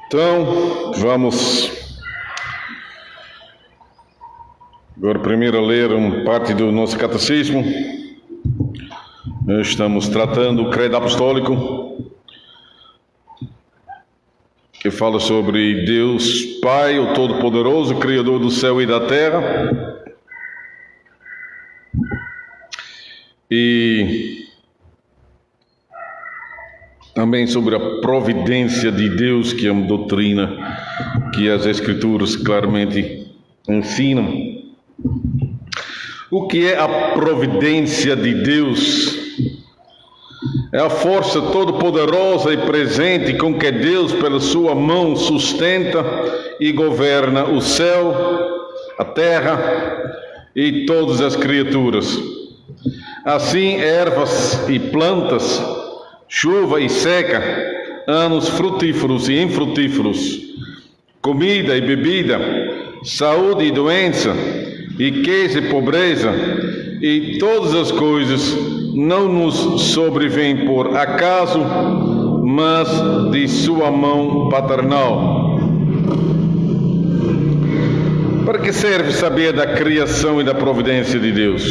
Então, vamos agora primeiro ler uma parte do nosso catecismo. Nós estamos tratando o credo apostólico, que fala sobre Deus Pai, o Todo-Poderoso, Criador do céu e da terra, e também sobre a providência de Deus, que é uma doutrina que as Escrituras claramente ensinam. O que é a providência de Deus? É a força todo-poderosa e presente com que Deus, pela sua mão, sustenta e governa o céu, a terra e todas as criaturas. Assim, ervas e plantas, chuva e seca, anos frutíferos e infrutíferos, comida e bebida, saúde e doença, riqueza e pobreza, e todas as coisas não nos sobrevêm por acaso, mas de sua mão paternal. Para que serve saber da criação e da providência de Deus?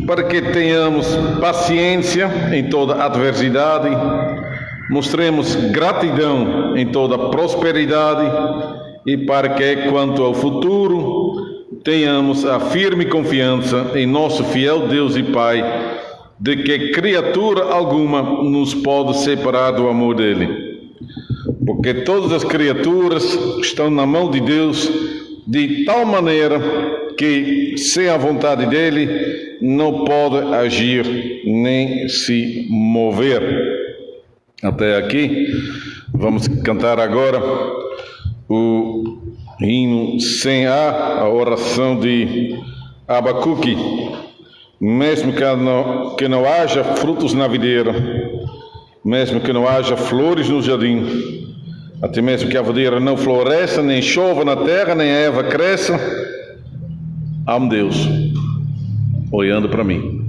Para que tenhamos paciência em toda adversidade, mostremos gratidão em toda prosperidade, e para que, quanto ao futuro, tenhamos a firme confiança em nosso fiel Deus e Pai, de que criatura alguma nos pode separar do amor dele. Porque todas as criaturas estão na mão de Deus, de tal maneira que, sem a vontade dele, não pode agir nem se mover. Até aqui, vamos cantar agora o hino 100A, a oração de Abacuque. Mesmo que não haja frutos na videira, mesmo que não haja flores no jardim, até mesmo que a videira não floresça, nem chova na terra, nem a erva cresça, há um Deus olhando para mim.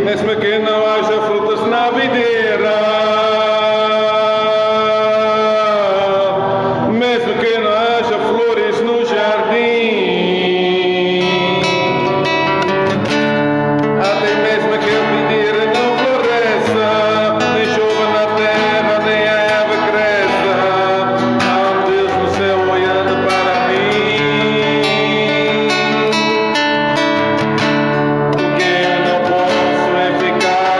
Mesmo que não haja frutas na videira, mesmo que não haja flores no jardim, até mesmo que a videira não floresça, nem chova na terra, nem a erva cresça, há um Deus no céu olhando para mim. O que eu não posso é ficar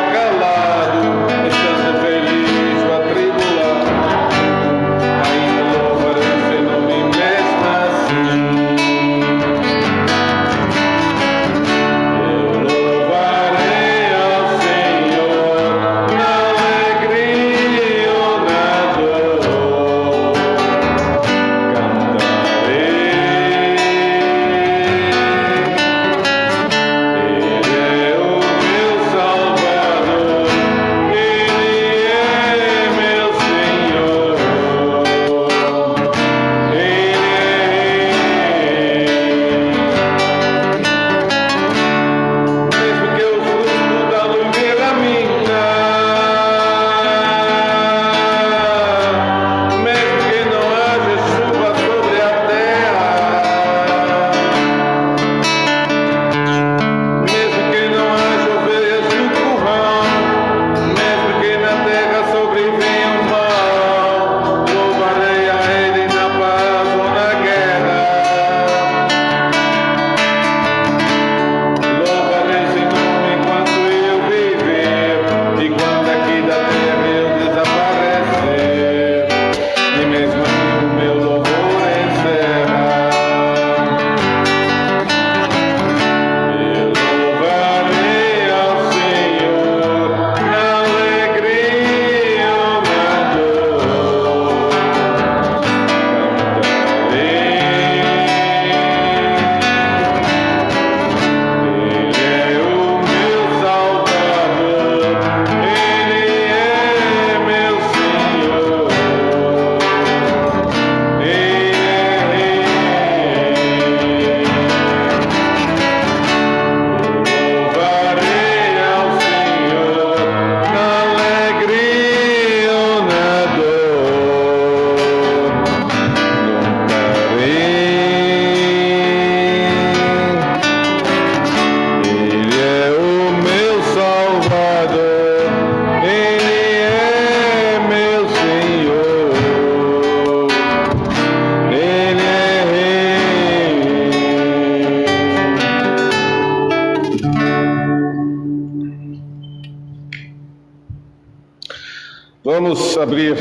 Vamos abrir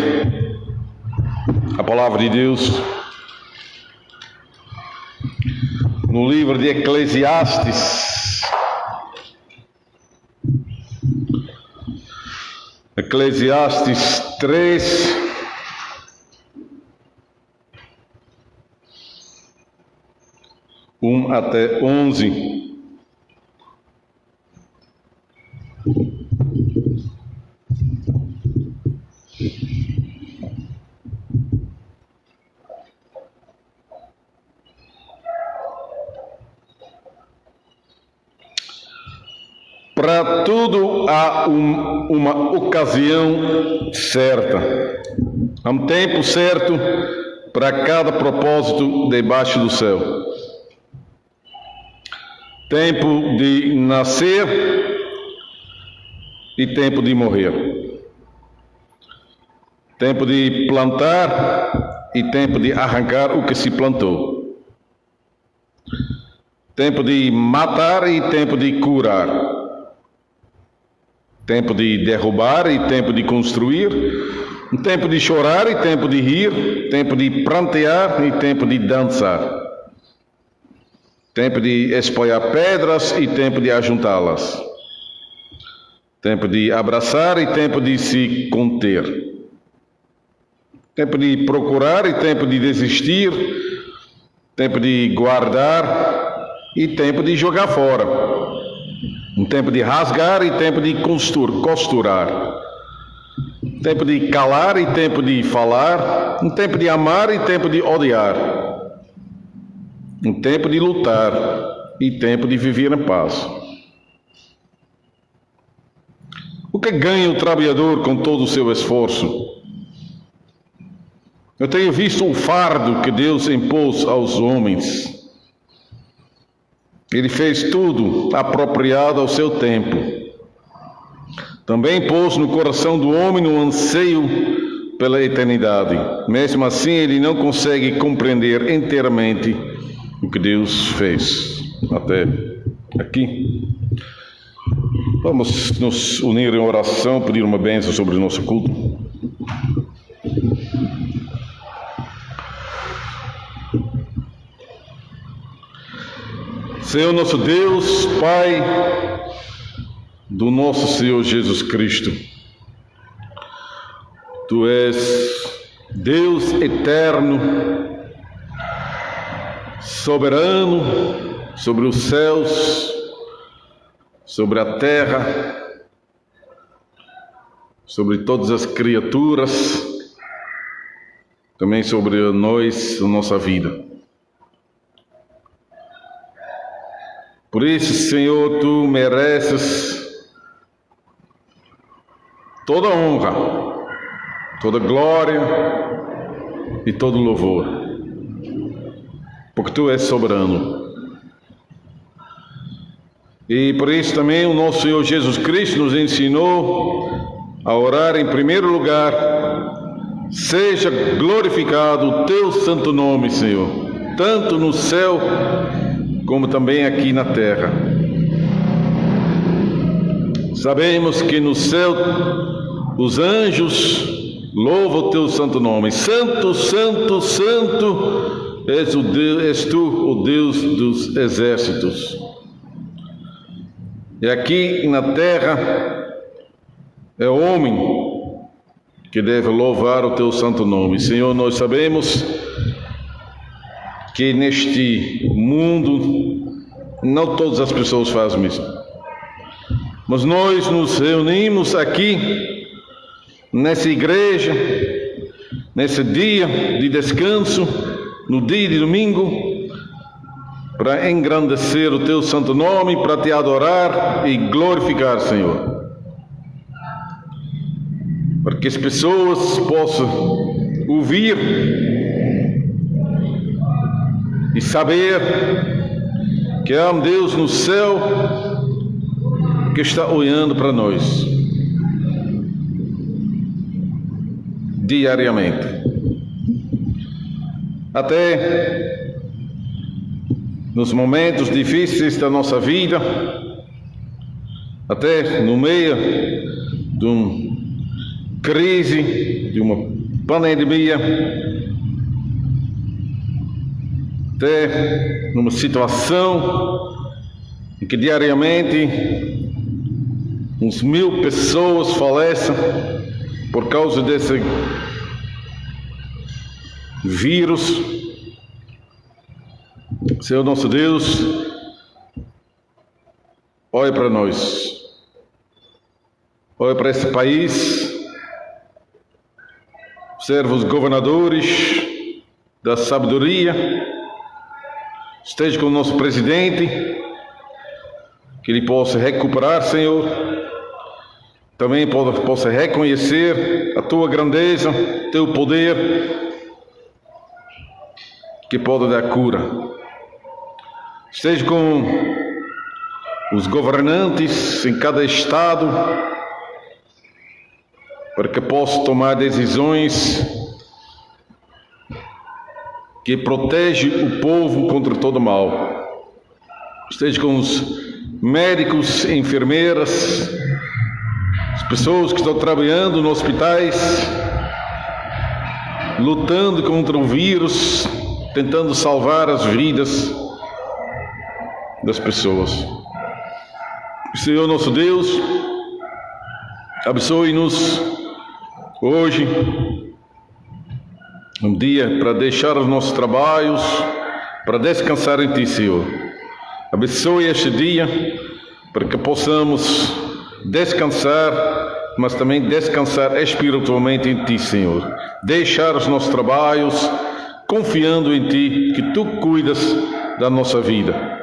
a palavra de Deus no livro de Eclesiastes. Eclesiastes 3, até 11. Para tudo há uma ocasião certa. Há um tempo certo para cada propósito debaixo do céu. Tempo de nascer e tempo de morrer. Tempo de plantar e tempo de arrancar o que se plantou. Tempo de matar e tempo de curar. Tempo de derrubar e tempo de construir, um tempo de chorar e tempo de rir, tempo de prantear e tempo de dançar, tempo de espalhar pedras e tempo de ajuntá-las, tempo de abraçar e tempo de se conter, tempo de procurar e tempo de desistir, tempo de guardar e tempo de jogar fora. Um tempo de rasgar e tempo de costurar. Tempo de calar e tempo de falar. Um tempo de amar e tempo de odiar. Um tempo de lutar e tempo de viver em paz. O que ganha o trabalhador com todo o seu esforço? Eu tenho visto o fardo que Deus impôs aos homens. Ele fez tudo apropriado ao seu tempo. Também pôs no coração do homem um anseio pela eternidade. Mesmo assim, ele não consegue compreender inteiramente o que Deus fez. Até aqui. Vamos nos unir em oração, pedir uma bênção sobre o nosso culto. Senhor nosso Deus, Pai do nosso Senhor Jesus Cristo, Tu és Deus eterno, soberano sobre os céus, sobre a terra, sobre todas as criaturas, também sobre nós, a nossa vida. Por isso, Senhor, Tu mereces toda honra, toda glória e todo louvor, porque Tu és soberano. E por isso também o nosso Senhor Jesus Cristo nos ensinou a orar em primeiro lugar: seja glorificado o Teu santo nome, Senhor, tanto no céu como também aqui na terra. Sabemos que no céu os anjos louvam o Teu santo nome. Santo, Santo, Santo és Tu, o Deus dos exércitos. E aqui na terra é o homem que deve louvar o Teu santo nome. Senhor, nós sabemos que neste mundo não todas as pessoas fazem isso, mas nós nos reunimos aqui nessa igreja, nesse dia de descanso, no dia de domingo, para engrandecer o Teu santo nome, para Te adorar e glorificar, Senhor, para que as pessoas possam ouvir e saber que há um Deus no céu que está olhando para nós diariamente. Até nos momentos difíceis da nossa vida, até no meio crise, de uma pandemia, até numa situação em que diariamente uns 1000 pessoas falecem por causa desse vírus. Senhor nosso Deus, olhe para nós, olhe para esse país, observe os governadores da sabedoria, esteja com o nosso presidente, que ele possa recuperar, Senhor, também possa reconhecer a Tua grandeza, Teu poder, que pode dar cura. Esteja com os governantes em cada estado, para que possa tomar decisões que protegem o povo contra todo mal. Esteja com os médicos, enfermeiras, as pessoas que estão trabalhando nos hospitais, lutando contra o vírus, tentando salvar as vidas das pessoas. Senhor nosso Deus, abençoe-nos hoje, um dia para deixar os nossos trabalhos, para descansar em Ti, Senhor. Abençoe este dia para que possamos descansar, mas também descansar espiritualmente em Ti, Senhor. Deixar os nossos trabalhos confiando em Ti, que Tu cuidas da nossa vida.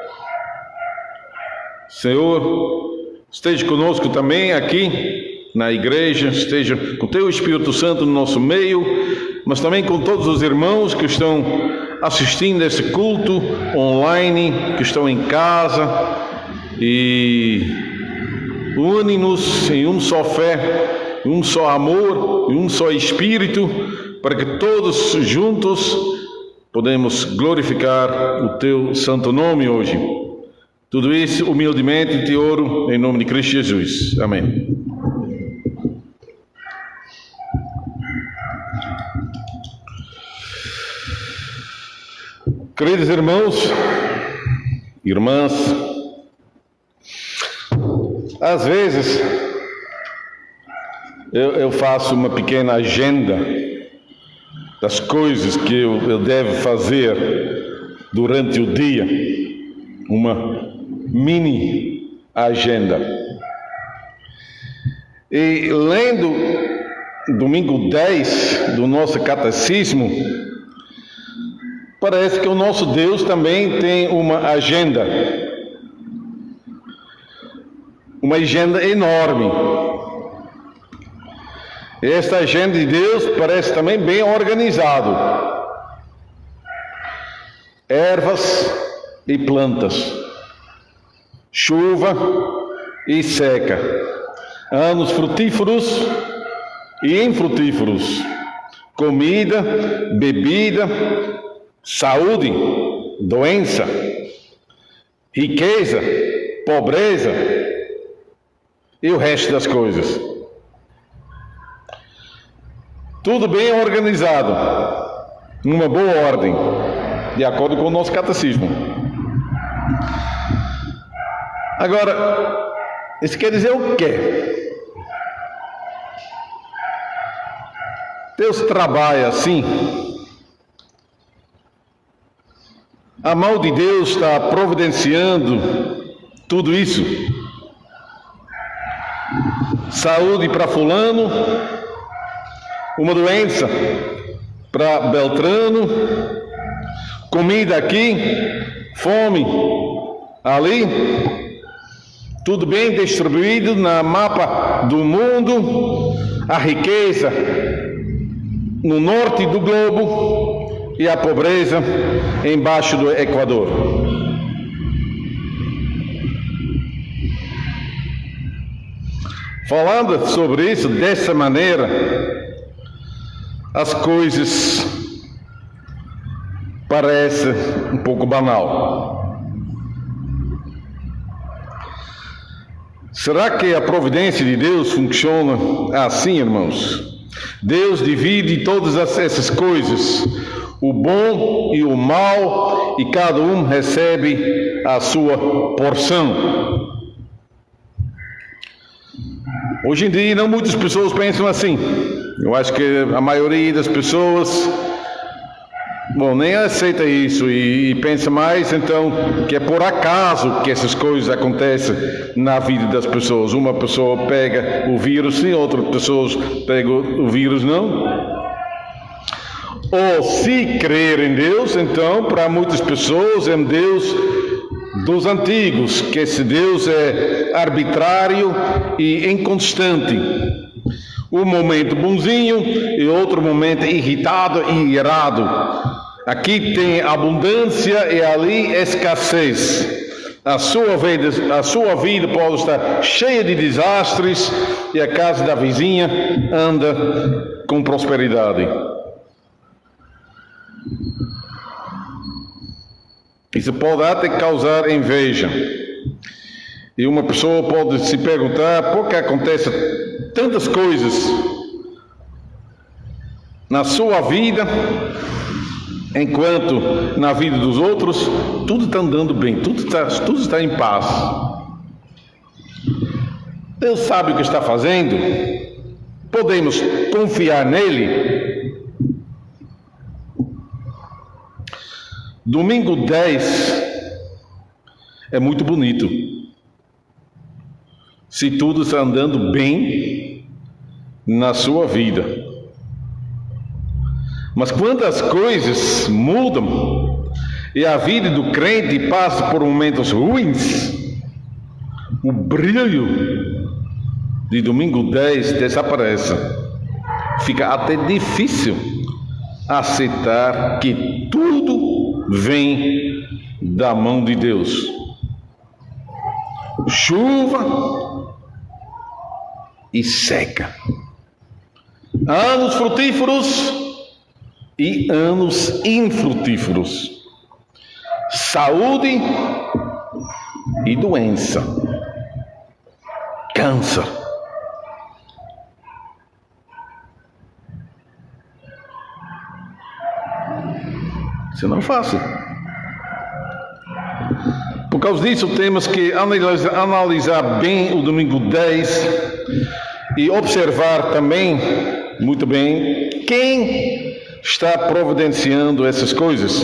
Senhor, esteja conosco também aqui na igreja, esteja com Teu Espírito Santo no nosso meio, mas também com todos os irmãos que estão assistindo esse culto online, que estão em casa, e une-nos em um só fé, um só amor, um só Espírito, para que todos juntos podemos glorificar o Teu santo nome hoje. Tudo isso humildemente te oro em nome de Cristo Jesus. Amém. Queridos irmãos, irmãs, às vezes eu faço uma pequena agenda das coisas que eu devo fazer durante o dia, uma mini agenda. E lendo domingo 10 do nosso catecismo, parece que o nosso Deus também tem uma agenda enorme. E esta agenda de Deus parece também bem organizado. Ervas e plantas, chuva e seca, anos frutíferos e infrutíferos, comida, bebida, saúde, doença, riqueza, pobreza e o resto das coisas. Tudo bem organizado, numa boa ordem, de acordo com o nosso catecismo. Agora, isso quer dizer o quê? Deus trabalha assim. A mão de Deus está providenciando tudo isso. Saúde para fulano, uma doença para Beltrano, comida aqui, fome ali, tudo bem distribuído na mapa do mundo, a riqueza no norte do globo e a pobreza embaixo do Equador. Falando sobre isso dessa maneira, as coisas parecem um pouco banal. Será que a providência de Deus funciona assim, irmãos? Deus divide todas essas coisas, o bom e o mal, e cada um recebe a sua porção. Hoje em dia, não muitas pessoas pensam assim. Eu acho que a maioria das pessoas, nem aceita isso e pensa mais, então, que é por acaso que essas coisas acontecem na vida das pessoas. Uma pessoa pega o vírus sim, outras pessoas pegam o vírus não. Ou se crer em Deus, então, para muitas pessoas é um Deus dos antigos, que esse Deus é arbitrário e inconstante. Um momento bonzinho e outro momento irritado e irado. Aqui tem abundância e ali escassez. A sua vida pode estar cheia de desastres e a casa da vizinha anda com prosperidade. Isso pode até causar inveja. E uma pessoa pode se perguntar por que acontecem tantas coisas na sua vida, enquanto na vida dos outros tudo está andando bem, tudo está em paz. Deus sabe o que está fazendo, podemos confiar nele. Domingo 10 é muito bonito, se tudo está andando bem na sua vida. Mas quando as coisas mudam e a vida do crente passa por momentos ruins, o brilho de domingo 10 desaparece. Fica até difícil aceitar que tudo vem da mão de Deus. Chuva e seca, anos frutíferos e anos infrutíferos, saúde e doença, câncer. Isso não é fácil. Por causa disso, temos que analisar bem o domingo 10 e observar também, muito bem, quem está providenciando essas coisas.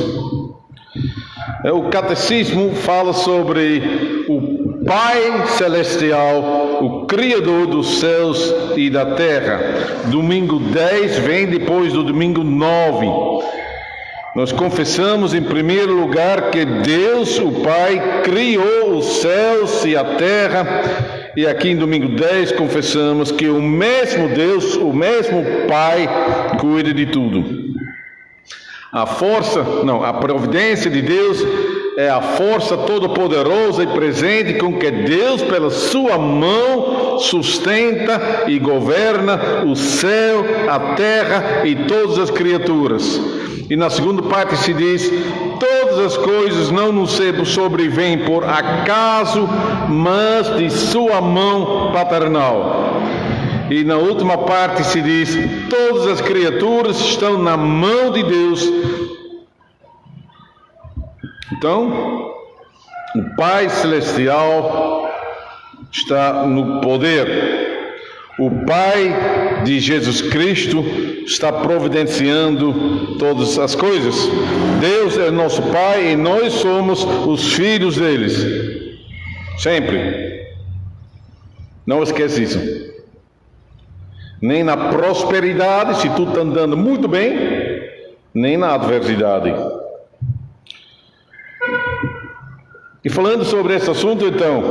O catecismo fala sobre o Pai Celestial, o Criador dos céus e da terra. Domingo 10 vem depois do domingo 9. Nós confessamos em primeiro lugar que Deus, o Pai, criou os céus e a terra. E aqui em domingo 10 confessamos que o mesmo Deus, o mesmo Pai, cuida de tudo. A providência de Deus é a força todo-poderosa e presente com que Deus, pela sua mão, sustenta e governa o céu, a terra e todas as criaturas. E na segunda parte se diz: todas as coisas não nos sobrevêm por acaso, mas de sua mão paternal. E na última parte se diz: todas as criaturas estão na mão de Deus. Então, o Pai Celestial está no poder. O Pai de Jesus Cristo está providenciando todas as coisas. Deus é nosso Pai e nós somos os filhos deles. Sempre. Não esquece isso. Nem na prosperidade, se tudo está andando muito bem, nem na adversidade. E falando sobre esse assunto, então,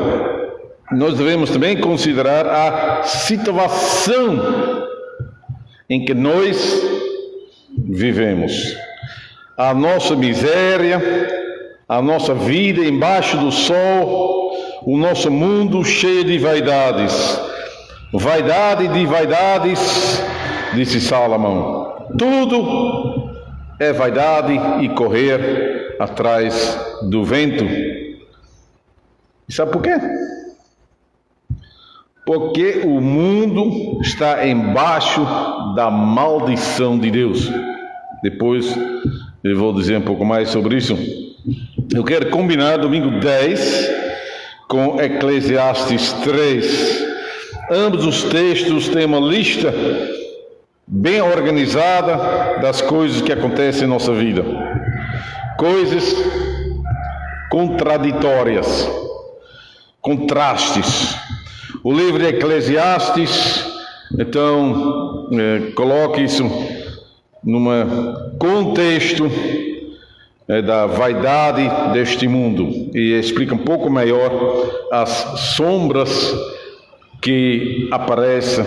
nós devemos também considerar a situação em que nós vivemos. A nossa miséria, a nossa vida embaixo do sol, o nosso mundo cheio de vaidades. Vaidade de vaidades, disse Salomão. Tudo é vaidade e correr atrás do vento. E sabe por quê? porque o mundo está embaixo da maldição de Deus. Depois eu vou dizer um pouco mais sobre isso. Eu quero combinar domingo 10 com Eclesiastes 3. Ambos os textos têm uma lista bem organizada das coisas que acontecem em nossa vida. Coisas contraditórias, contrastes. O livro de Eclesiastes, então, coloca isso num contexto da vaidade deste mundo e explica um pouco melhor as sombras que aparecem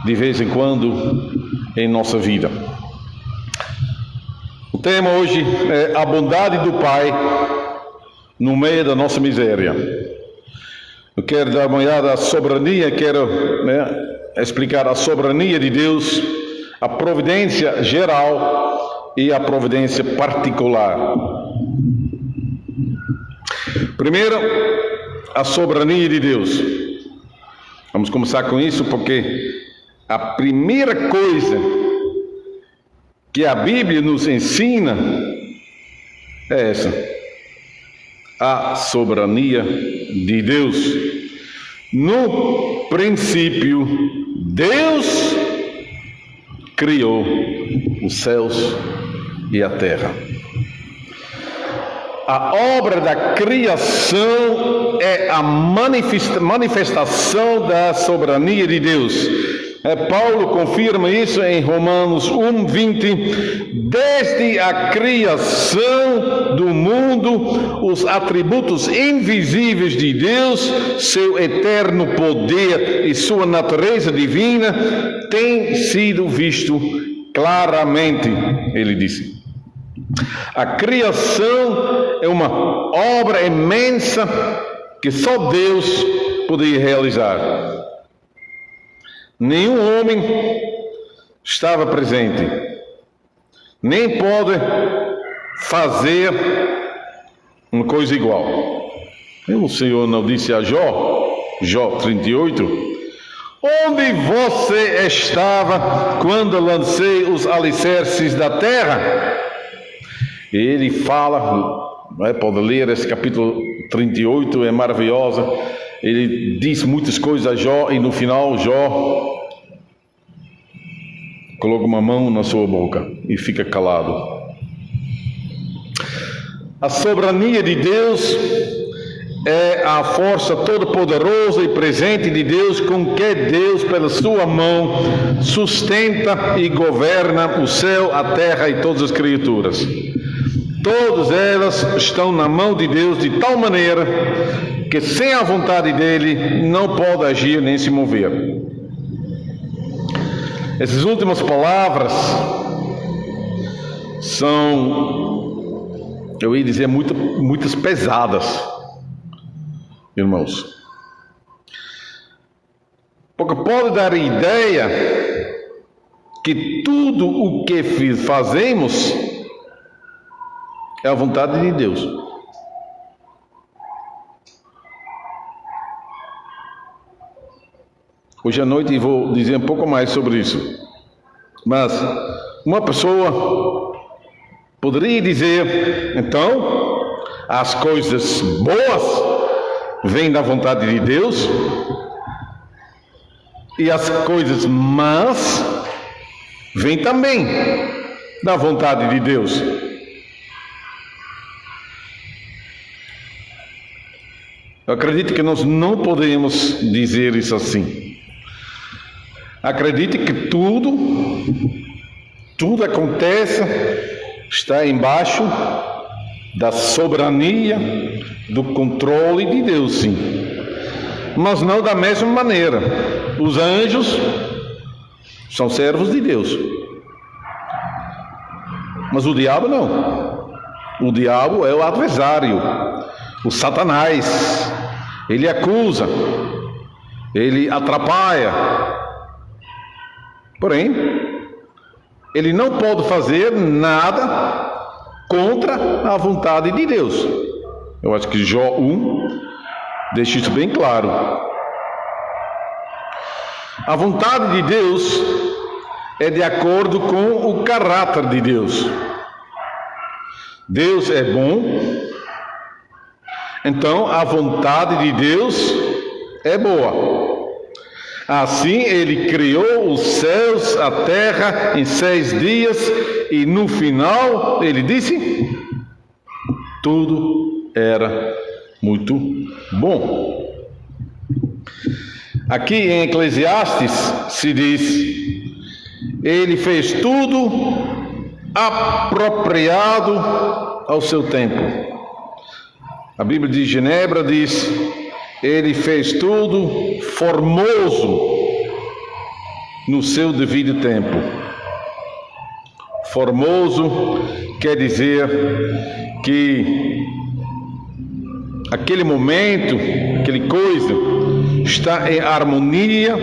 de vez em quando em nossa vida. O tema hoje é a bondade do Pai no meio da nossa miséria. Eu quero dar uma olhada à soberania, quero explicar a soberania de Deus, a providência geral e a providência particular. Primeiro, a soberania de Deus. Vamos começar com isso porque a primeira coisa que a Bíblia nos ensina é essa: a soberania de Deus. No princípio, Deus criou os céus e a terra. A obra da criação é a manifestação da soberania de Deus. Paulo confirma isso em Romanos 1:20. Desde a criação do mundo, os atributos invisíveis de Deus, seu eterno poder e sua natureza divina, têm sido visto claramente, ele disse. A criação é uma obra imensa que só Deus podia realizar. Nenhum homem estava presente, nem pode fazer uma coisa igual. O Senhor não disse a Jó 38, onde você estava quando lancei os alicerces da terra? Ele fala, pode ler esse capítulo 38, é maravilhosa. Ele diz muitas coisas a Jó e no final Jó coloca uma mão na sua boca e fica calado. A soberania de Deus é a força toda-poderosa e presente de Deus, com que Deus, pela sua mão, sustenta e governa o céu, a terra e todas as criaturas. Todas elas estão na mão de Deus de tal maneira que sem a vontade dele não pode agir nem se mover. Essas últimas palavras são, eu ia dizer, muitas pesadas, irmãos. Porque pode dar a ideia que tudo o que fazemos é a vontade de Deus. Hoje à noite eu vou dizer um pouco mais sobre isso. Mas uma pessoa poderia dizer, então, as coisas boas vêm da vontade de Deus e as coisas más vêm também da vontade de Deus. Eu acredito que nós não podemos dizer isso assim. Acredite que tudo acontece, está embaixo da soberania, do controle de Deus, sim. Mas não da mesma maneira. Os anjos são servos de Deus. Mas o diabo não. O diabo é o adversário, o Satanás. Ele acusa, ele atrapalha. Porém, ele não pode fazer nada contra a vontade de Deus. Eu acho que Jó 1 deixa isso bem claro. A vontade de Deus é de acordo com o caráter de Deus. Deus é bom, então a vontade de Deus é boa. Assim ele criou os céus, a terra em 6 dias e no final ele disse: tudo era muito bom. Aqui em Eclesiastes se diz: ele fez tudo apropriado ao seu tempo. A Bíblia de Genebra diz: ele fez tudo formoso no seu devido tempo. Formoso quer dizer que aquele momento, aquele coisa, está em harmonia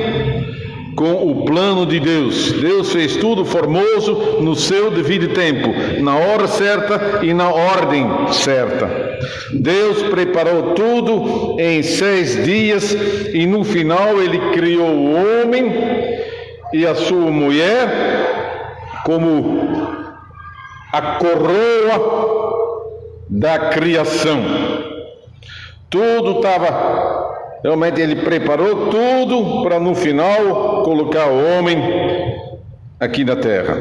com o plano de Deus. Deus fez tudo formoso no seu devido tempo, na hora certa e na ordem certa. Deus preparou tudo em 6 dias e no final ele criou o homem e a sua mulher como a coroa da criação. Tudo estava... Realmente ele preparou tudo para no final colocar o homem aqui na terra.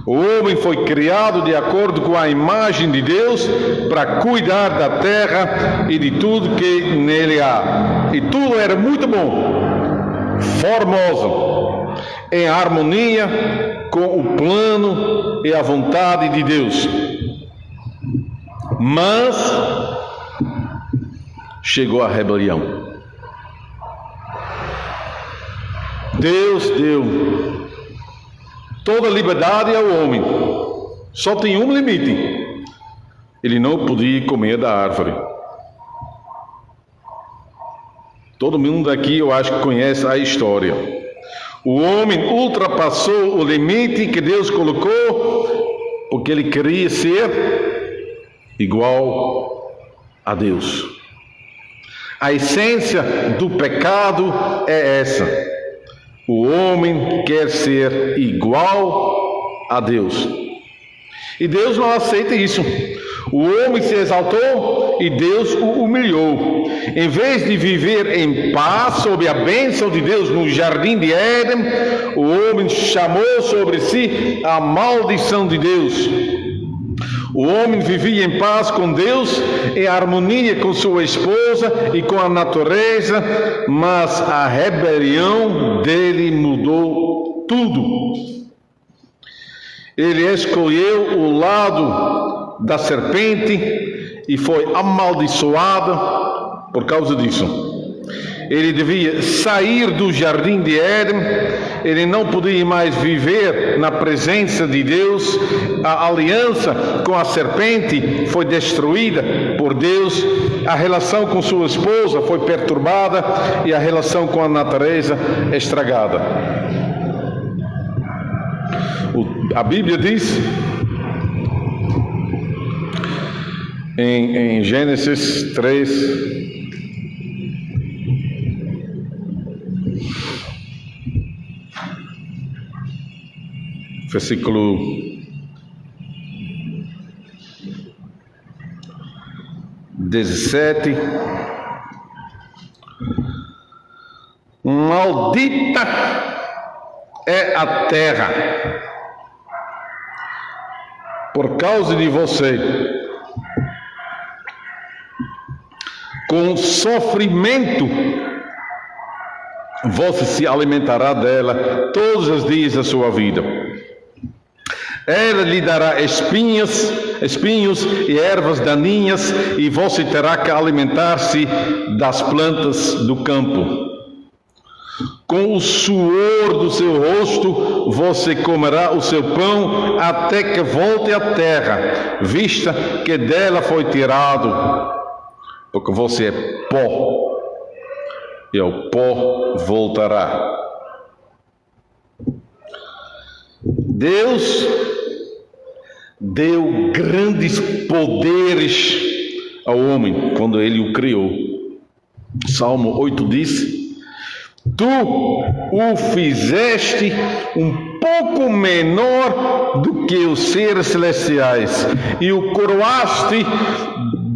O homem foi criado de acordo com a imagem de Deus para cuidar da terra e de tudo que nele há. E tudo era muito bom, formoso, em harmonia com o plano e a vontade de Deus. Mas chegou a rebelião. Deus deu toda a liberdade ao homem. Só tem um limite: ele não podia comer da árvore. Todo mundo aqui, eu acho que conhece a história. O homem ultrapassou o limite que Deus colocou porque ele queria ser igual a Deus. A essência do pecado é essa: o homem quer ser igual a Deus. E Deus não aceita isso. O homem se exaltou e Deus o humilhou. Em vez de viver em paz sob a bênção de Deus no jardim de Éden, o homem chamou sobre si a maldição de Deus. O homem vivia em paz com Deus, em harmonia com sua esposa e com a natureza, mas a rebelião dele mudou tudo. Ele escolheu o lado da serpente e foi amaldiçoado por causa disso. Ele devia sair do jardim de Éden, ele não podia mais viver na presença de Deus. A aliança com a serpente foi destruída por Deus, a relação com sua esposa foi perturbada e a relação com a natureza estragada. A Bíblia diz em Gênesis 3, versículo 17: maldita é a terra por causa de você, com sofrimento você se alimentará dela todos os dias da sua vida. Ela lhe dará espinhos e ervas daninhas, e você terá que alimentar-se das plantas do campo. Com o suor do seu rosto você comerá o seu pão até que volte à terra, vista que dela foi tirado, porque você é pó, e ao pó voltará. Deus deu grandes poderes ao homem quando ele o criou. Salmo 8 diz: Tu o fizeste um pouco menor do que os seres celestiais e o coroaste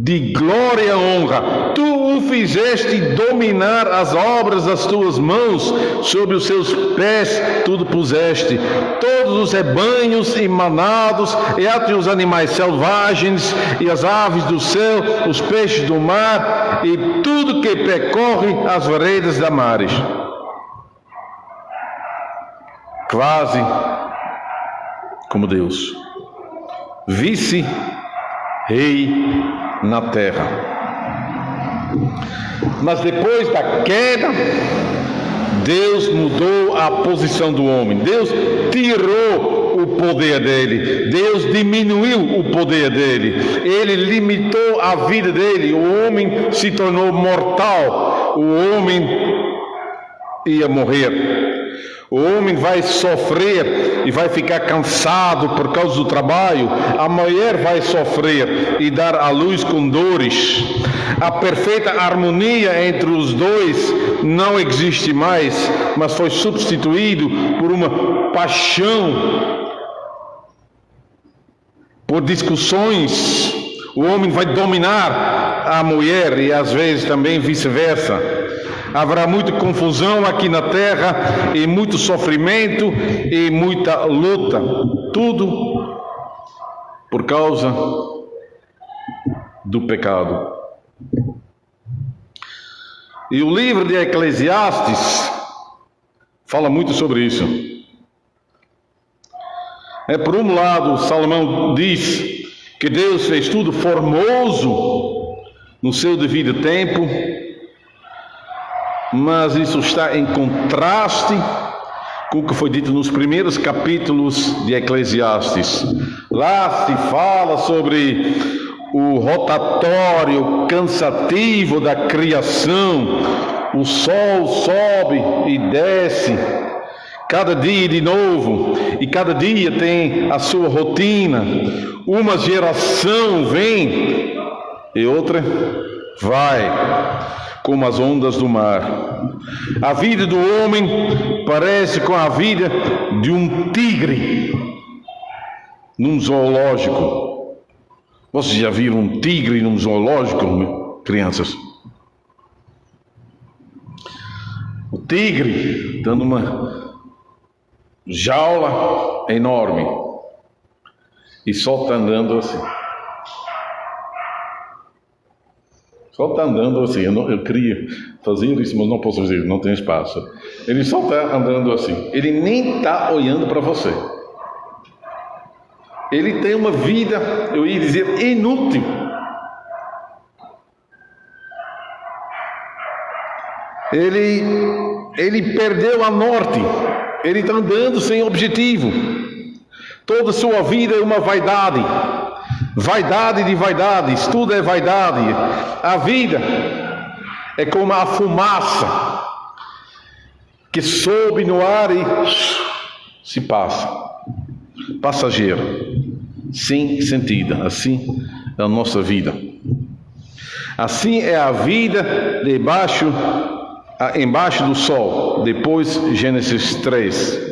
de glória e honra. Tu o fizeste dominar as obras das tuas mãos, sobre os seus pés tudo puseste. Todos os rebanhos e manados, e até os animais selvagens, e as aves do céu, os peixes do mar, e tudo que percorre as veredas da mares. Quase como Deus, vice-rei na terra. Mas depois da queda, Deus mudou a posição do homem. Deus tirou o poder dele. Deus diminuiu o poder dele. Ele limitou a vida dele. O homem se tornou mortal. O homem ia morrer. O homem vai sofrer e vai ficar cansado por causa do trabalho. A mulher vai sofrer e dar à luz com dores. A perfeita harmonia entre os dois não existe mais, mas foi substituído por uma paixão, por discussões. O homem vai dominar a mulher e às vezes também vice-versa. Haverá muita confusão aqui na terra, e muito sofrimento e muita luta. Tudo por causa do pecado. E o livro de Eclesiastes fala muito sobre isso. Por um lado, Salomão diz que Deus fez tudo formoso no seu devido tempo, mas isso está em contraste com o que foi dito nos primeiros capítulos de Eclesiastes. Lá se fala sobre o rotatório cansativo da criação. O sol sobe e desce cada dia de novo, e cada dia tem a sua rotina. Uma geração vem e outra vai, como as ondas do mar. A vida do homem parece com a vida de um tigre num zoológico. Vocês já viram um tigre num zoológico, crianças? O tigre dando uma jaula enorme e só está andando assim. Só está andando assim. Eu queria fazer isso, mas não posso fazer, não tem espaço. Ele só está andando assim. Ele nem está olhando para você. Ele tem uma vida, eu ia dizer, inútil. Ele perdeu a norte. Ele está andando sem objetivo. Toda a sua vida é uma vaidade. Vaidade de vaidades, tudo é vaidade. A vida é como a fumaça que sobe no ar e se passa. Passageira, sem sentido. Assim é a nossa vida. Assim é a vida embaixo do sol. Depois Gênesis 3.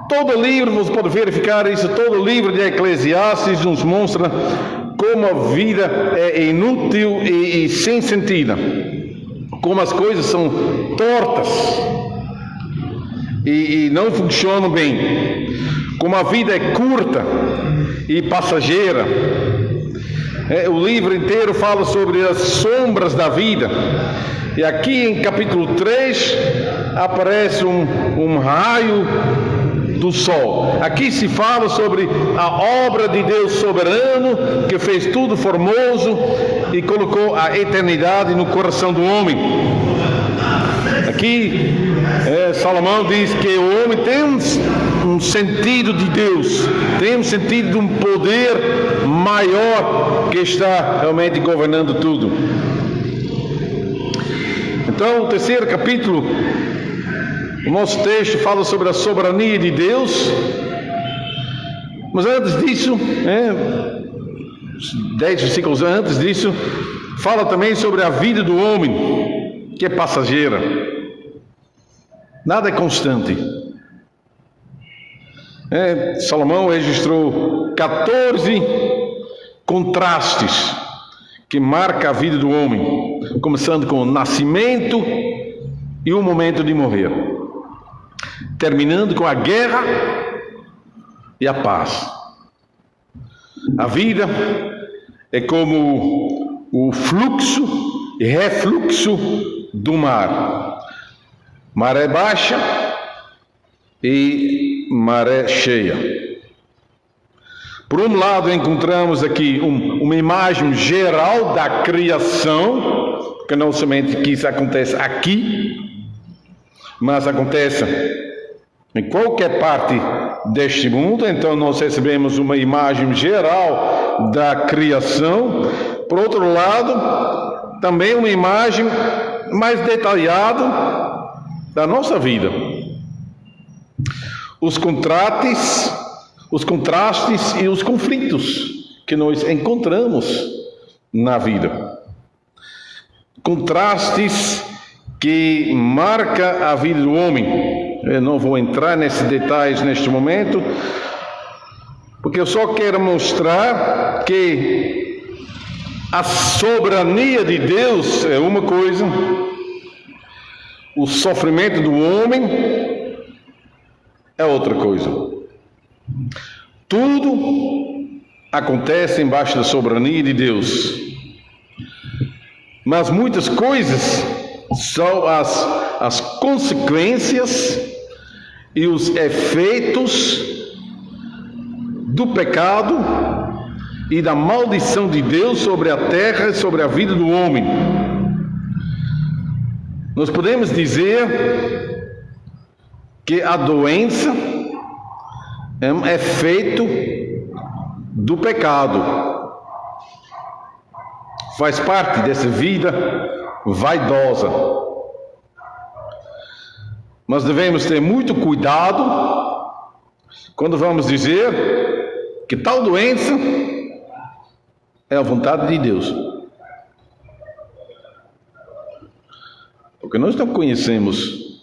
Todo livro, você pode verificar isso, todo livro de Eclesiastes nos mostra como a vida é inútil e sem sentido. Como as coisas são tortas e não funcionam bem. Como a vida é curta e passageira. O livro inteiro fala sobre as sombras da vida. E aqui em capítulo 3 aparece um raio do sol. Aqui se fala sobre a obra de Deus soberano, que fez tudo formoso e colocou a eternidade no coração do homem. Aqui Salomão diz que o homem tem um sentido de Deus, tem um sentido de um poder maior que está realmente governando tudo. Então, o terceiro capítulo, o nosso texto fala sobre a soberania de Deus. Mas antes disso, 10 versículos antes disso, fala também sobre a vida do homem, que é passageira. Nada é constante. Salomão registrou 14 contrastes que marcam a vida do homem, começando com o nascimento e o momento de morrer, terminando com a guerra e a paz. A vida é como o fluxo e refluxo do mar. Maré baixa e maré cheia. Por um lado, encontramos aqui uma imagem geral da criação, porque não somente que isso acontece aqui, mas acontece em qualquer parte deste mundo. Então nós recebemos uma imagem geral da criação. Por outro lado, também uma imagem mais detalhada da nossa vida. Os contrastes e os conflitos que nós encontramos na vida. Contrastes que marcam a vida do homem. Eu não vou entrar nesses detalhes neste momento, porque eu só quero mostrar que a soberania de Deus é uma coisa, o sofrimento do homem é outra coisa. Tudo acontece embaixo da soberania de Deus, mas muitas coisas são as consequências e os efeitos do pecado e da maldição de Deus sobre a terra e sobre a vida do homem. Nós podemos dizer que a doença é um efeito do pecado. Faz parte dessa vida vaidosa. Mas devemos ter muito cuidado quando vamos dizer que tal doença é a vontade de Deus. Porque nós não conhecemos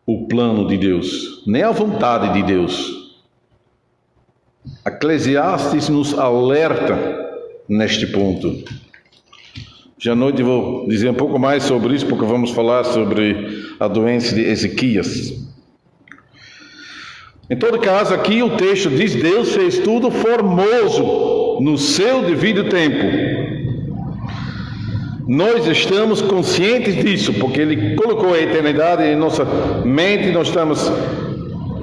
o plano de Deus, nem a vontade de Deus. Eclesiastes nos alerta neste ponto. Já à noite eu vou dizer um pouco mais sobre isso, porque vamos falar sobre a doença de Ezequias. Em todo caso, aqui o texto diz: Deus fez tudo formoso no seu devido tempo. Nós estamos conscientes disso, porque Ele colocou a eternidade em nossa mente. Nós estamos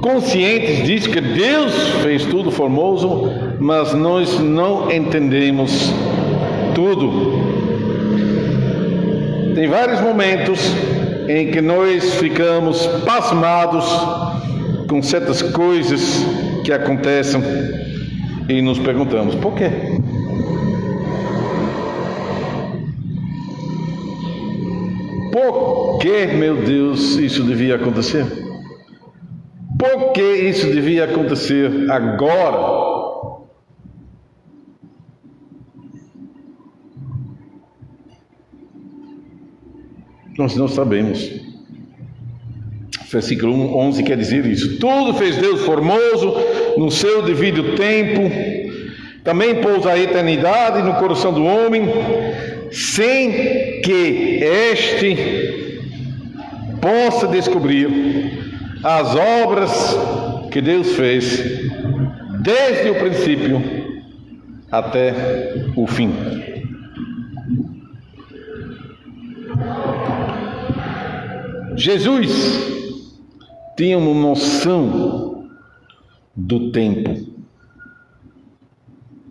conscientes disso, que Deus fez tudo formoso, mas nós não entendemos tudo. Tem vários momentos em que nós ficamos pasmados com certas coisas que acontecem e nos perguntamos: por quê? Por que, meu Deus, isso devia acontecer? Por que isso devia acontecer agora? Nós não sabemos. Versículo 11 quer dizer isso: tudo fez Deus formoso no seu devido tempo. Também pôs a eternidade no coração do homem, sem que este possa descobrir as obras que Deus fez desde o princípio até o fim. Jesus tinha uma noção do tempo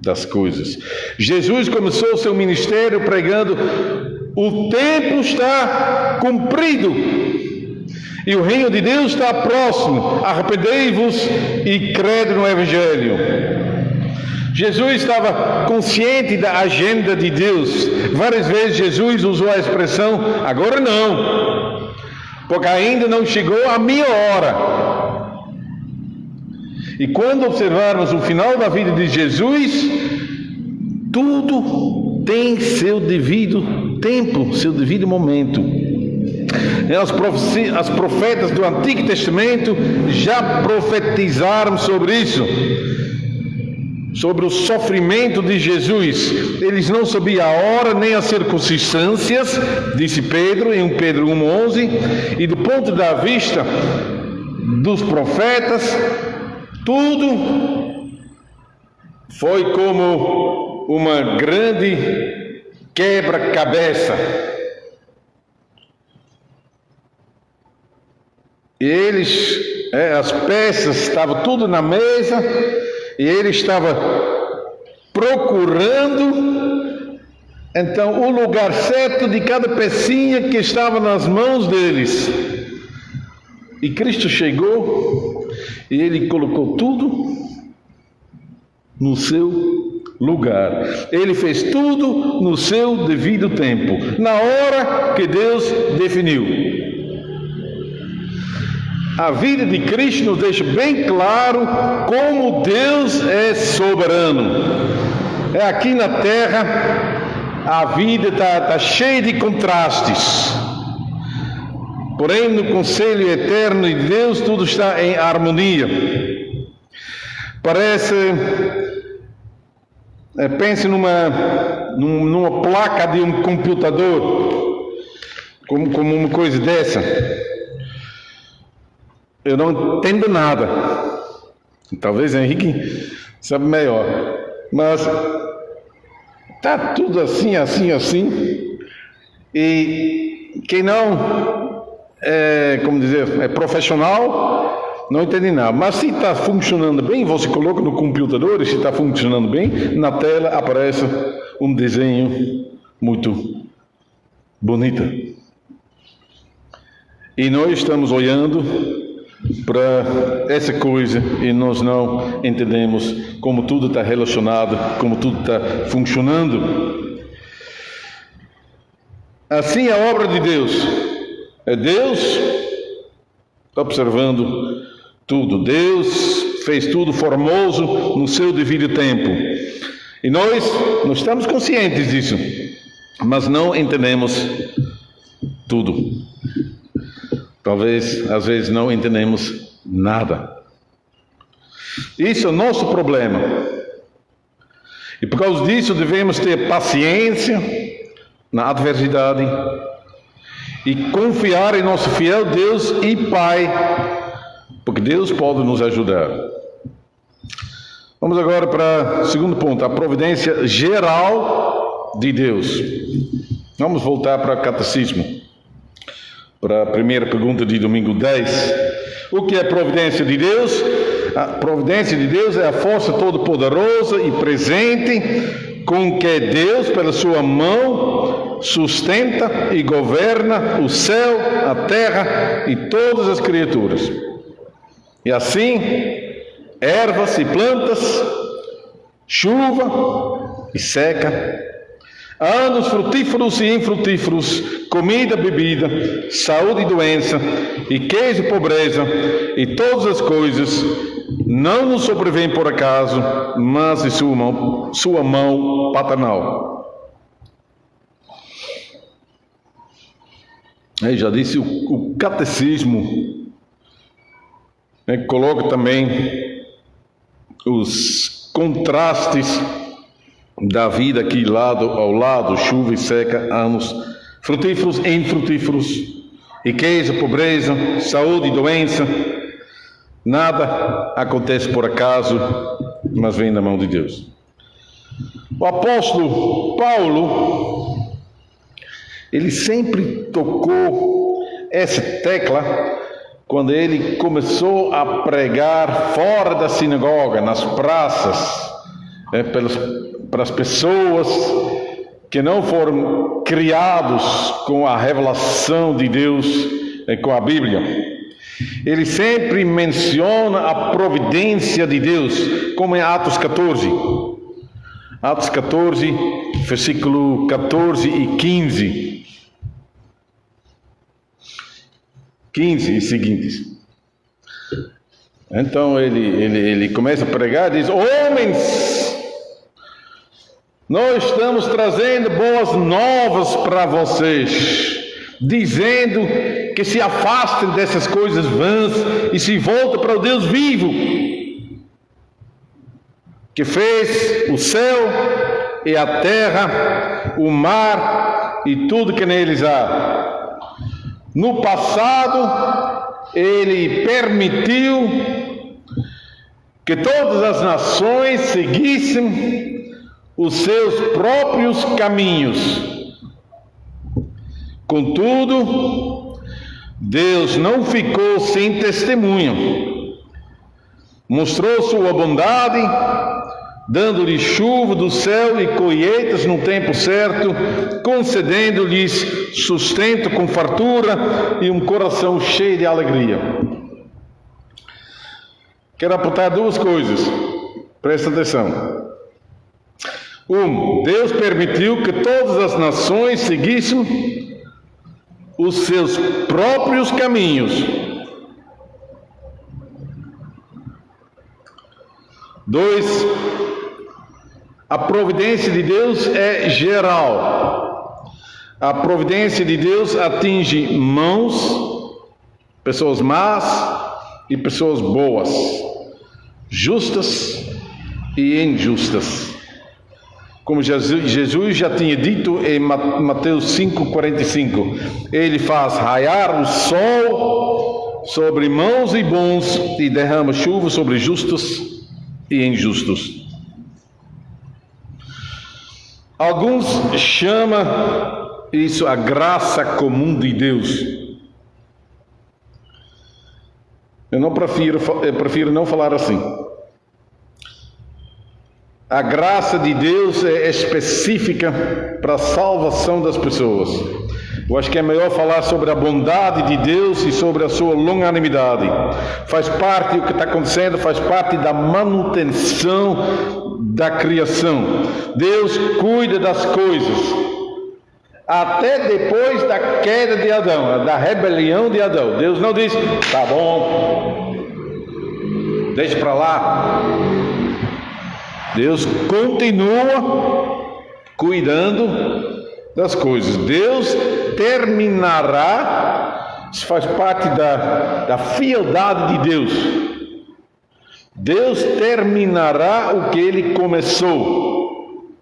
das coisas. Jesus começou o seu ministério pregando: o tempo está cumprido e o reino de Deus está próximo, arrependei-vos e crede no Evangelho. Jesus estava consciente da agenda de Deus. Várias vezes Jesus usou a expressão: agora não, porque ainda não chegou a minha hora. E quando observarmos o final da vida de Jesus, tudo tem seu devido tempo, seu devido momento. As profetas do Antigo Testamento já profetizaram sobre isso, sobre o sofrimento de Jesus. Eles não sabiam a hora nem as circunstâncias, disse Pedro em 1 Pedro 1,11, e do ponto da vista dos profetas, tudo foi como uma grande quebra-cabeça. Eles, as peças estavam tudo na mesa, e ele estava procurando, então, o lugar certo de cada pecinha que estava nas mãos deles. E Cristo chegou, e ele colocou tudo no seu lugar. Ele fez tudo no seu devido tempo, na hora que Deus definiu. A vida de Cristo nos deixa bem claro como Deus é soberano. Aqui na terra, a vida está cheia de contrastes. Porém, no conselho eterno de Deus, tudo está em harmonia. Pense numa placa de um computador, como uma coisa dessa. Eu não entendo nada. Talvez Henrique sabe melhor. Mas está tudo assim. E quem não é profissional, não entende nada. Mas se está funcionando bem, você coloca no computador, e se está funcionando bem, na tela aparece um desenho muito bonito. E nós estamos olhando para essa coisa e nós não entendemos como tudo está relacionado, como tudo está funcionando. Assim é a obra de Deus. É Deus observando tudo. Deus fez tudo formoso no seu devido tempo. E nós estamos conscientes disso, mas não entendemos tudo. Talvez, às vezes, não entendemos nada. Isso é o nosso problema. E por causa disso, devemos ter paciência na adversidade e confiar em nosso fiel Deus e Pai, porque Deus pode nos ajudar. Vamos agora para o segundo ponto, a providência geral de Deus. Vamos voltar para o catecismo. Para a primeira pergunta de domingo 10. O que é a providência de Deus? A providência de Deus é a força todo-poderosa e presente com que Deus, pela sua mão, sustenta e governa o céu, a terra e todas as criaturas. E assim, ervas e plantas, chuva e seca, anos frutíferos e infrutíferos, comida, bebida, saúde e doença, riqueza e pobreza, e todas as coisas não nos sobrevêm por acaso, mas de sua mão paternal. Já disse, o catecismo coloca também os contrastes da vida aqui lado ao lado, chuva e seca, anos frutíferos e infrutíferos, riqueza, pobreza, saúde e doença. Nada acontece por acaso, mas vem da mão de Deus. O apóstolo Paulo, ele sempre tocou essa tecla quando ele começou a pregar fora da sinagoga, nas praças, para as pessoas que não foram criados com a revelação de Deus, com a Bíblia. Ele sempre menciona a providência de Deus, como em Atos 14. Atos 14, versículo 14 e 15. 15 e seguintes. Então ele começa a pregar e diz: homens, nós estamos trazendo boas novas para vocês. dizendo que se afastem dessas coisas vãs e se voltem para o Deus vivo, que fez o céu e a terra, o mar e tudo que neles há. No passado, Ele permitiu que todas as nações seguissem os seus próprios caminhos. Contudo, Deus não ficou sem testemunho. Mostrou sua bondade, dando-lhes chuva do céu e colheitas no tempo certo, concedendo-lhes sustento com fartura e um coração cheio de alegria. Quero apontar duas coisas, presta atenção. Deus permitiu que todas as nações seguissem os seus próprios caminhos. 2, a providência de Deus é geral. A providência de Deus atinge mãos, pessoas más e pessoas boas, justas e injustas. Como Jesus já tinha dito em Mateus 5,45, Ele faz raiar o sol sobre maus e bons e derrama chuva sobre justos e injustos. Alguns chamam isso a graça comum de Deus. Eu prefiro não falar assim. A graça de Deus é específica para a salvação das pessoas. Eu acho que é melhor falar sobre a bondade de Deus e sobre a sua longanimidade. Faz parte, o que está acontecendo, faz parte da manutenção da criação. Deus cuida das coisas, até depois da queda de Adão, da rebelião de Adão. Deus não diz, tá bom, deixa para lá. Deus continua cuidando das coisas. Deus terminará, isso faz parte da fieldade de Deus. Deus terminará o que Ele começou.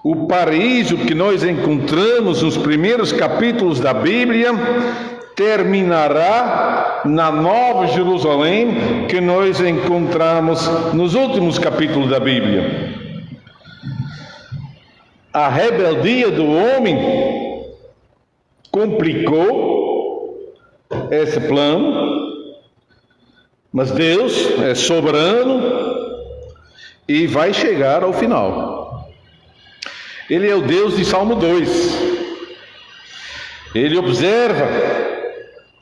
O paraíso que nós encontramos nos primeiros capítulos da Bíblia terminará na Nova Jerusalém que nós encontramos nos últimos capítulos da Bíblia. A rebeldia do homem complicou esse plano, mas Deus é soberano e vai chegar ao final. Ele é o Deus de Salmo 2. Ele observa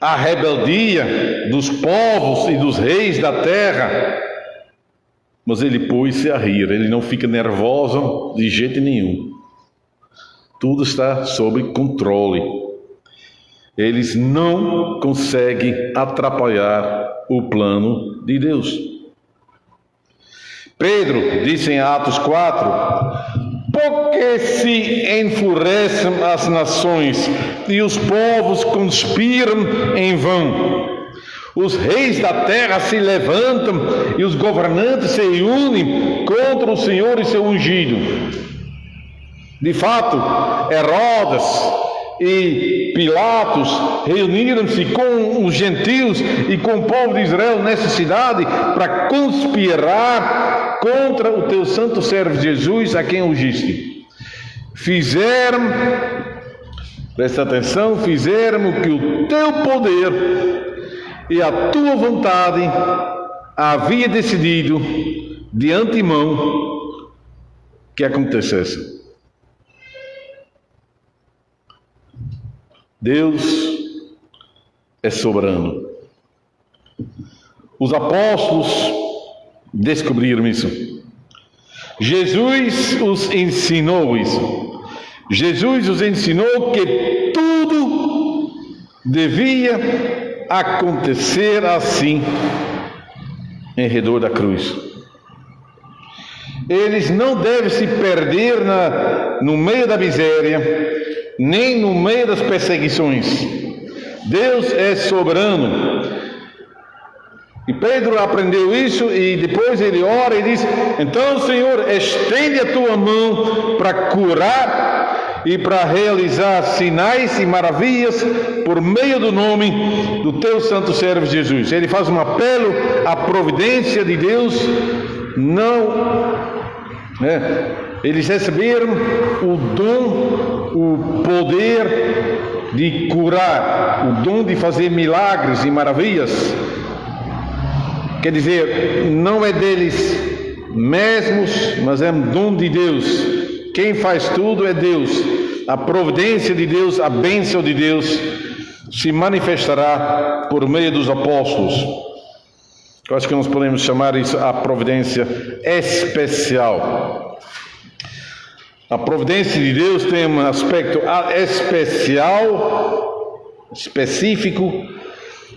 a rebeldia dos povos e dos reis da terra, mas ele pôs-se a rir, ele não fica nervoso de jeito nenhum. Tudo está sob controle. Eles não conseguem atrapalhar o plano de Deus. Pedro disse em Atos 4, porque se enfurecem as nações e os povos conspiram em vão. Os reis da terra se levantam e os governantes se unem contra o Senhor e seu ungido. De fato, Herodes e Pilatos reuniram-se com os gentios e com o povo de Israel nessa cidade para conspirar contra o teu santo servo Jesus, a quem ungiste. Presta atenção, fizeram o que o teu poder e a tua vontade havia decidido de antemão que acontecesse. Deus é soberano. Os apóstolos descobriram isso. Jesus os ensinou isso. Jesus os ensinou que tudo devia acontecer assim em redor da cruz. Eles não devem se perder no meio da miséria, nem no meio das perseguições. Deus é soberano. E Pedro aprendeu isso e depois ele ora e diz: então, Senhor, estende a tua mão para curar e para realizar sinais e maravilhas por meio do nome do teu santo servo Jesus. Ele faz um apelo à providência de Deus. Eles receberam o dom, o poder de curar, o dom de fazer milagres e maravilhas. Quer dizer, não é deles mesmos, mas é um dom de Deus. Quem faz tudo é Deus. A providência de Deus, a bênção de Deus se manifestará por meio dos apóstolos. Eu acho que nós podemos chamar isso a providência especial. A providência de Deus tem um aspecto especial, específico,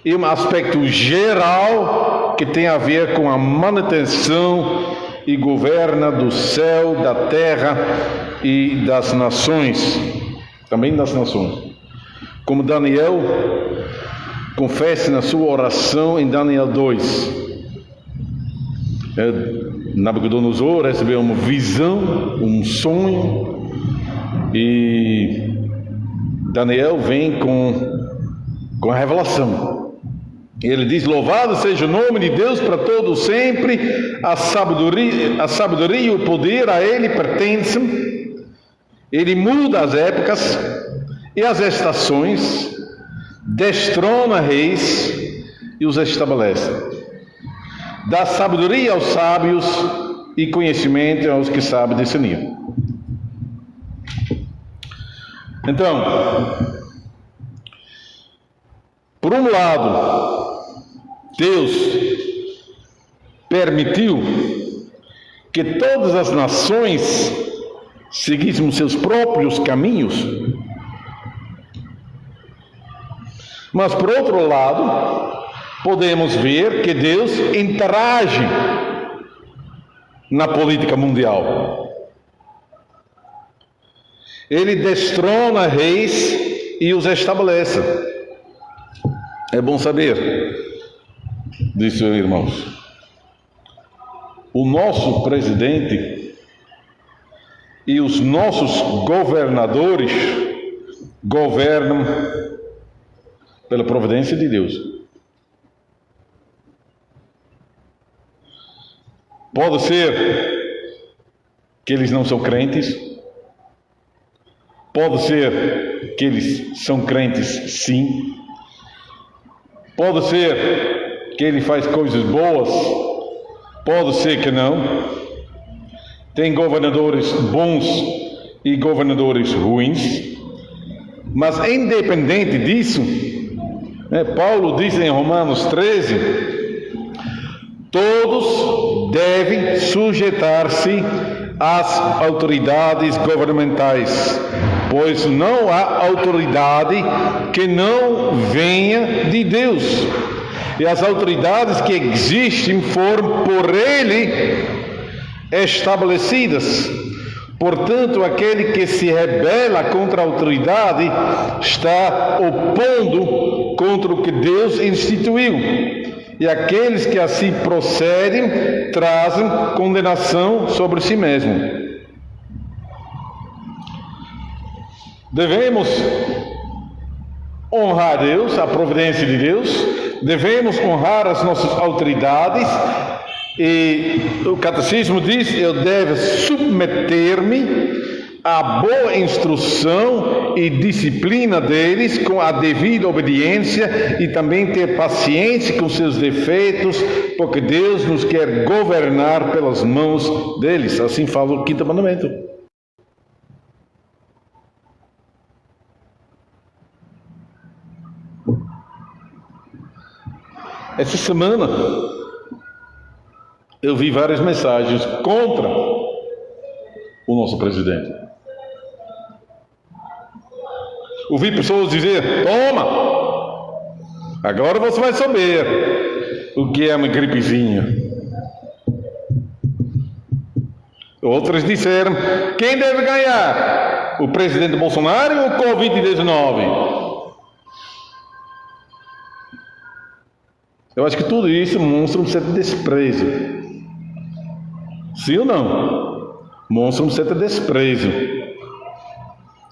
e um aspecto geral que tem a ver com a manutenção e governo do céu, da terra e das nações, também das nações. Como Daniel confessa na sua oração em Daniel 2. Nabucodonosor recebeu uma visão, um sonho, e Daniel vem com a revelação. Ele diz: louvado seja o nome de Deus para todo sempre, a sabedoria e o poder a Ele pertencem. Ele muda as épocas e as estações, destrona reis e os estabelece. Dá sabedoria aos sábios e conhecimento aos que sabem discernir. Então, por um lado, Deus permitiu que todas as nações seguissem seus próprios caminhos. Mas, por outro lado, podemos ver que Deus interage na política mundial. Ele destrona reis e os estabelece. É bom saber disso, irmãos. O nosso presidente e os nossos governadores governam pela providência de Deus. Pode ser que eles não são crentes, pode ser que eles são crentes, sim, pode ser que ele faz coisas boas, pode ser que não. Tem governadores bons e governadores ruins, mas independente disso, Paulo diz em Romanos 13, todos devem sujeitar-se às autoridades governamentais, pois não há autoridade que não venha de Deus. E as autoridades que existem foram por Ele estabelecidas. Portanto, aquele que se rebela contra a autoridade está opondo contra o que Deus instituiu. E aqueles que assim procedem trazem condenação sobre si mesmo. Devemos honrar Deus, a providência de Deus, devemos honrar as nossas autoridades, e o catecismo diz: eu devo submeter-me à boa instrução e disciplina deles com a devida obediência, e também ter paciência com seus defeitos, porque Deus nos quer governar pelas mãos deles. Assim fala o quinto mandamento. Essa semana eu vi várias mensagens contra o nosso presidente. Ouvi pessoas dizer: toma, agora você vai saber o que é uma gripezinha. Outras disseram: quem deve ganhar? O presidente Bolsonaro ou o Covid-19? Eu acho que tudo isso mostra um certo desprezo. Sim ou não? Mostra um certo desprezo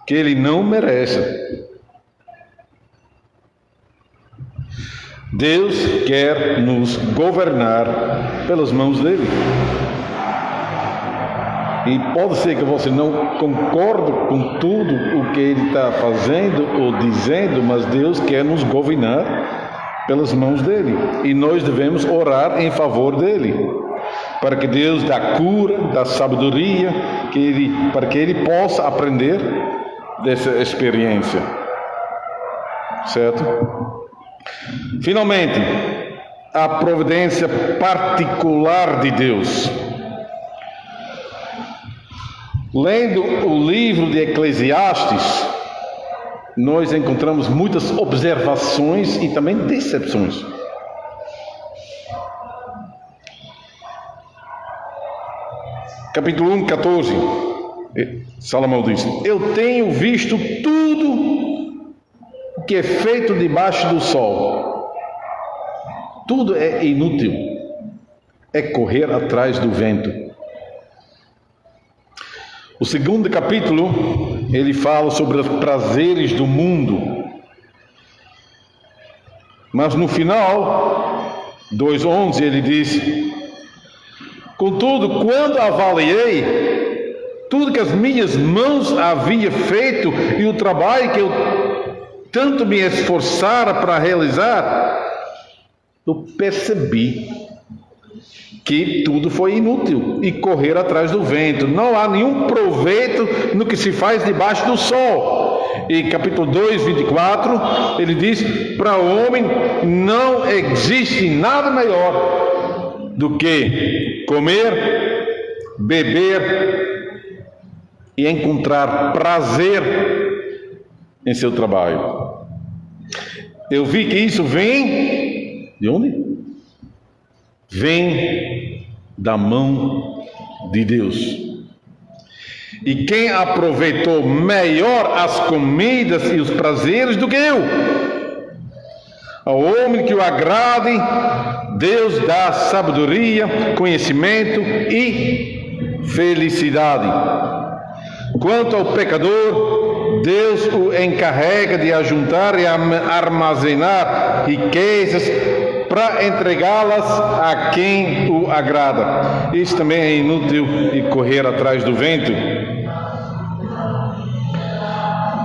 que ele não merece. Deus quer nos governar pelas mãos dele. E pode ser que você não concorde com tudo o que ele está fazendo ou dizendo, mas Deus quer nos governar pelas mãos dele. E nós devemos orar em favor dele, para que Deus dê cura, dê sabedoria, para que ele possa aprender dessa experiência. Certo? Finalmente, a providência particular de Deus. Lendo o livro de Eclesiastes, nós encontramos muitas observações e também decepções. Capítulo 1, 14, Salomão diz: eu tenho visto tudo o que é feito debaixo do sol. Tudo é inútil, é correr atrás do vento. O segundo capítulo, ele fala sobre os prazeres do mundo. Mas no final, 2:11, ele diz: contudo, quando avaliei tudo que as minhas mãos haviam feito e o trabalho que eu tanto me esforçara para realizar, eu percebi que tudo foi inútil e correr atrás do vento. Não há nenhum proveito no que se faz debaixo do sol. E capítulo 2, 24, ele diz: para o homem não existe nada melhor do que comer, beber e encontrar prazer em seu trabalho. Eu vi que isso vem de onde? Vem da mão de Deus. E quem aproveitou melhor as comidas e os prazeres do que eu? Ao homem que o agrade, Deus dá sabedoria, conhecimento e felicidade. Quanto ao pecador, Deus o encarrega de ajuntar e armazenar riquezas para entregá-las a quem o agrada. Isso também é inútil e correr atrás do vento.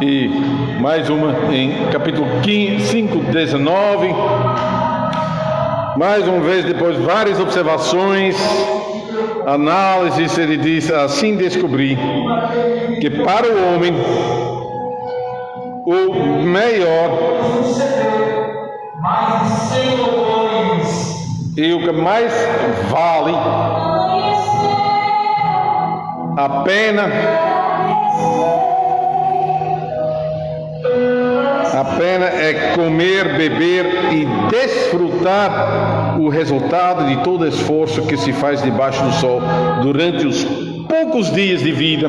E mais uma em capítulo 5, 19. Mais uma vez, depois de várias observações, análises, ele diz: assim descobri que para o homem o melhor e o que mais vale a pena é comer, beber e desfrutar o resultado de todo esforço que se faz debaixo do sol durante os poucos dias de vida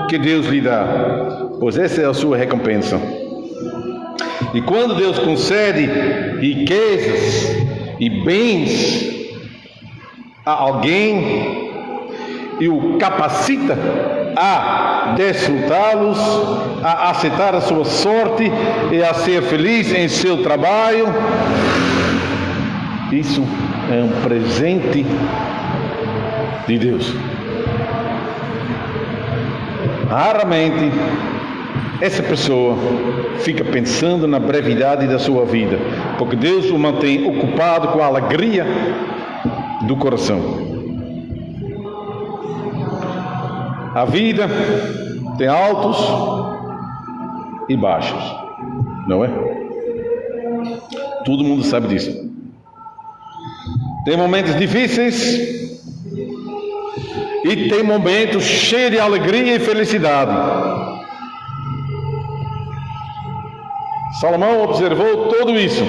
que Deus lhe dá, pois essa é a sua recompensa. E quando Deus concede riquezas e bens a alguém e o capacita a desfrutá-los, a aceitar a sua sorte e a ser feliz em seu trabalho, isso é um presente de Deus. Raramente essa pessoa fica pensando na brevidade da sua vida, porque Deus o mantém ocupado com a alegria do coração. A vida tem altos e baixos, não é? Todo mundo sabe disso. Tem momentos difíceis e tem momentos cheios de alegria e felicidade. Salomão observou tudo isso.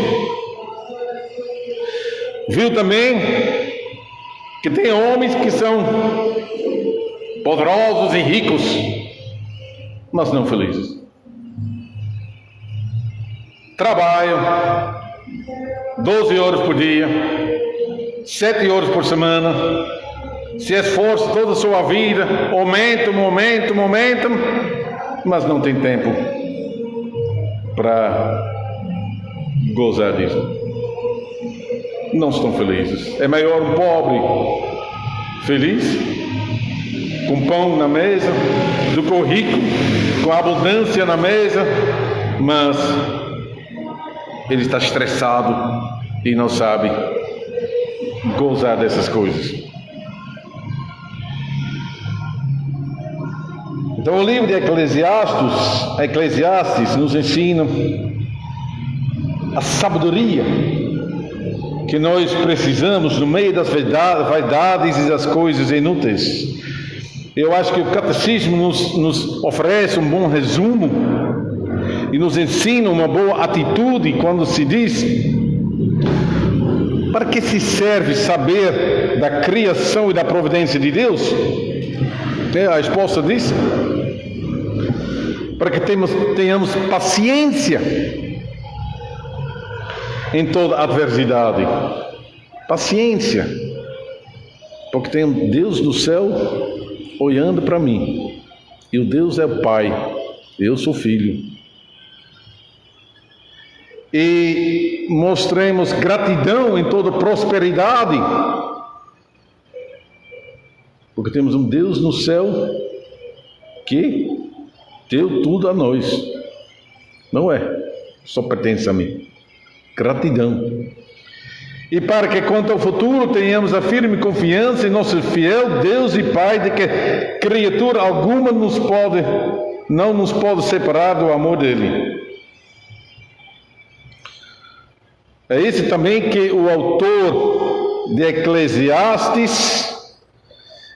Viu também que tem homens que são poderosos e ricos, mas não felizes. Trabalham 12 horas por dia, 7 horas por semana, se esforçam toda a sua vida, aumentam, mas não tem tempo para gozar disso. Não estão felizes. É melhor um pobre feliz, com pão na mesa, do que o rico, com abundância na mesa, mas ele está estressado e não sabe gozar dessas coisas. Então o livro de Eclesiastes nos ensina a sabedoria que nós precisamos no meio das vaidades e das coisas inúteis. Eu acho que o catecismo nos oferece um bom resumo e nos ensina uma boa atitude quando se diz: para que se serve saber da criação e da providência de Deus? A esposa diz: para que tenhamos paciência em toda adversidade. Paciência, porque tem um Deus do céu olhando para mim, e o Deus é o Pai, eu sou filho. E mostremos gratidão em toda prosperidade, porque temos um Deus no céu que deu tudo a nós, não é só pertence a mim. Gratidão. E para que quanto ao futuro tenhamos a firme confiança em nosso fiel Deus e Pai, de que criatura alguma não nos pode separar do amor dele. É isso também que o autor de Eclesiastes,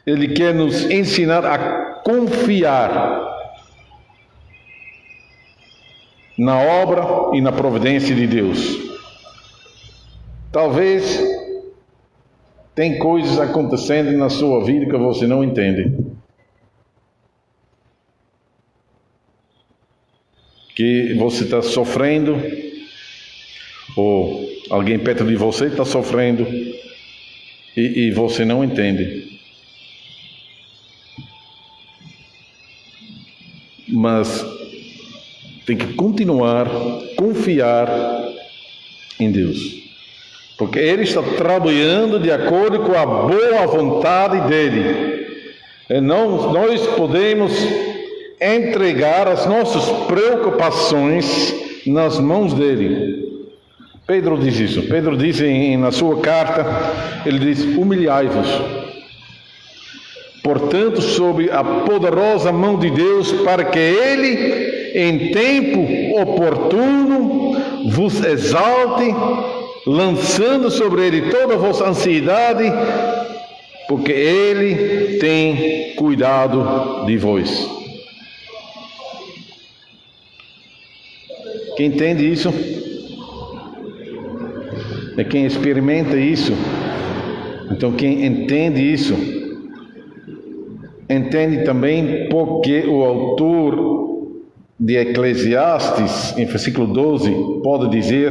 ele quer nos ensinar a confiar na obra e na providência de Deus. Talvez tem coisas acontecendo na sua vida que você não entende, que você está sofrendo, ou alguém perto de você está sofrendo, e você não entende. Mas tem que continuar a confiar em Deus, porque Ele está trabalhando de acordo com a boa vontade dEle. E nós podemos entregar as nossas preocupações nas mãos dEle. Pedro diz isso. Pedro diz na sua carta, ele diz: humilhai-vos, portanto, sob a poderosa mão de Deus, para que Ele, em tempo oportuno, vos exalte, lançando sobre Ele toda a vossa ansiedade, porque Ele tem cuidado de vós. Quem entende isso? É quem experimenta isso. Então, quem entende isso, entende também porque o autor de Eclesiastes, em versículo 12, pode dizer: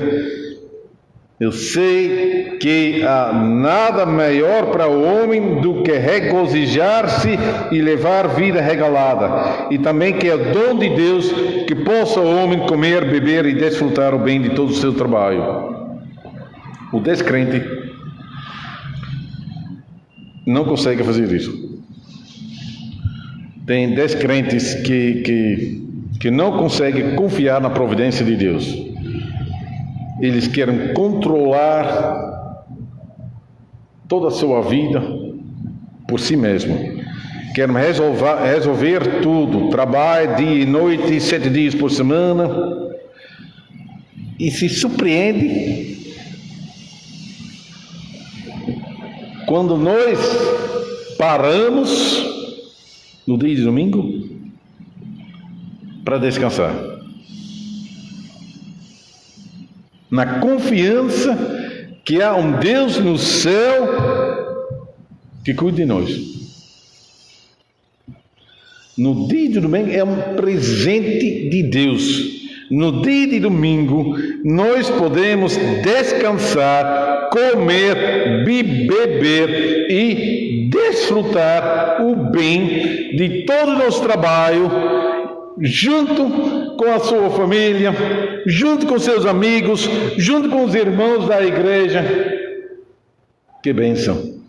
eu sei que há nada melhor para o homem do que regozijar-se e levar vida regalada, e também que é dom de Deus que possa o homem comer, beber e desfrutar o bem de todo o seu trabalho. O descrente não consegue fazer isso. Tem descrentes que não conseguem confiar na providência de Deus. Eles querem controlar toda a sua vida por si mesmo. Querem resolver tudo. Trabalho dia e noite, 7 dias por semana. E se surpreende quando nós paramos no dia de domingo para descansar, na confiança que há um Deus no céu que cuida de nós. No dia de domingo é um presente de Deus. No dia de domingo, nós podemos descansar, comer, beber e desfrutar o bem de todo o nosso trabalho, junto com a sua família, junto com seus amigos, junto com os irmãos da igreja. Que bênção!